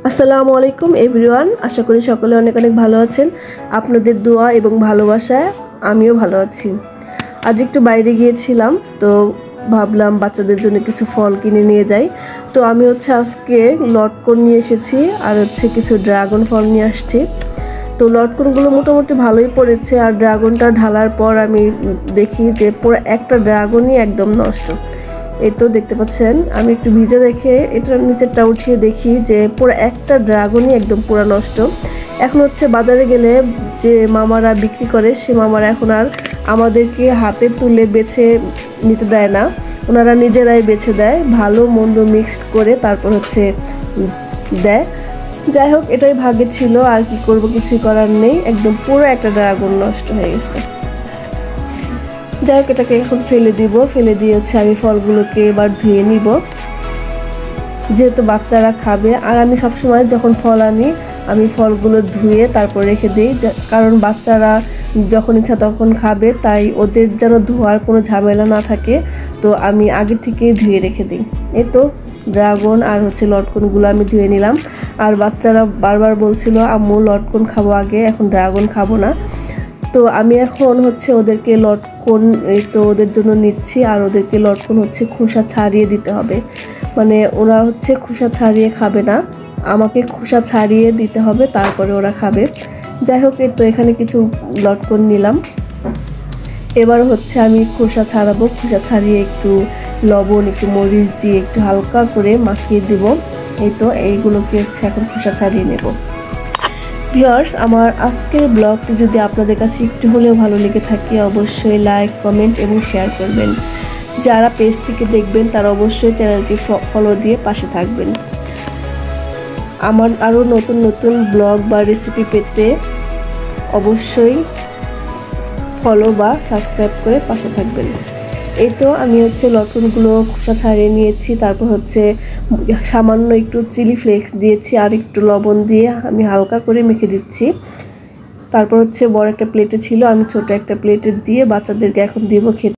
আসসালামু আলাইকুম এভরিওয়ান, আশা করি সকলে অনেক অনেক ভালো আছেন। আপনাদের দোয়া এবং ভালোবাসায় আমিও ভালো আছি। আজ একটু বাইরে গিয়েছিলাম, তো ভাবলাম বাচ্চাদের জন্য কিছু ফল কিনে নিয়ে যাই। তো আমি আজকে লটকন নিয়ে এসেছি আর কিছু ড্রাগন ফল নিয়ে আসছি। তো লটকনগুলো মোটামুটি ভালোই পড়েছে, আর ড্রাগনটা ঢালার পর আমি দেখি যে পুরো একটা ড্রাগনই একদম নষ্ট। এই তো দেখতে পাচ্ছেন, আমি একটু ভিজে দেখে এটার নিচেরটা উঠিয়ে দেখি যে পুরো একটা ড্রাগনই একদম পুরো নষ্ট। এখন বাজারে গেলে যে মামারা বিক্রি করে, সে মামারা এখন আর আমাদেরকে হাতে তুলে বেছে নিতে দেয় না, ওনারা নিজেরাই বেছে দেয়, ভালো মন্দ মিক্সড করে তারপর দেয়। যাই হোক, এটাই ভাগ্যে ছিল, আর কি করব, কিছুই করার নেই। একদম পুরো একটা ড্রাগন নষ্ট হয়ে গেছে। যাই হোক, এটাকে এখন ফেলে দিব। ফেলে দিয়ে আমি ফলগুলোকে এবার ধুয়ে নিব, যেহেতু বাচ্চারা খাবে। আর আমি সবসময় যখন ফল আনি, আমি ফলগুলো ধুয়ে তারপর রেখে দিই, কারণ বাচ্চারা যখন ইচ্ছা তখন খাবে, তাই ওদের যেন ধোয়ার কোনো ঝামেলা না থাকে। তো আমি আগে থেকেই ধুয়ে রেখে দিই। এই তো ড্রাগন আর লটকনগুলো আমি ধুয়ে নিলাম। আর বাচ্চারা বারবার বলছিল, আম্মু লটকন খাবো আগে, এখন ড্রাগন খাবো না। তো আমি এখন ওদেরকে লটকন ওদের জন্য নিচ্ছি। আর ওদেরকে লটকন খোসা ছাড়িয়ে দিতে হবে, মানে ওরা খোসা ছাড়িয়ে খাবে না, আমাকে খোসা ছাড়িয়ে দিতে হবে, তারপরে ওরা খাবে। যাই হোক, তো এখানে কিছু লটকন নিলাম। এবার আমি খোসা ছাড়াবো। খোসা ছাড়িয়ে একটু লবণ, একটু মরিচ দিয়ে একটু হালকা করে মাখিয়ে দিব। এই তো এইগুলোকে এখন খোসা ছাড়িয়ে নেব। ভিউয়ার্স, আমার আজকের ব্লগটি যদি আপনাদের কাছে একটু হলেও ভালো লেগে থাকে, অবশ্যই লাইক, কমেন্ট এবং শেয়ার করবেন। যারা পেজ থেকে দেখবেন তারা অবশ্যই চ্যানেলটি ফলো দিয়ে পাশে থাকবেন। আমার আরও নতুন নতুন ব্লগ বা রেসিপি পেতে অবশ্যই ফলো বা সাবস্ক্রাইব করে পাশে থাকবেন। এই তো আমি লটকনগুলো খোসা ছাড়িয়ে নিয়েছি, তারপর সামান্য একটু চিলি ফ্লেক্স দিয়েছি, আর একটু লবণ দিয়ে আমি হালকা করে মেখে দিচ্ছি। তারপর বড় একটা প্লেটে ছিল, আমি ছোট একটা প্লেটে দিয়ে বাচ্চাদেরকে এখন দিব খেতে।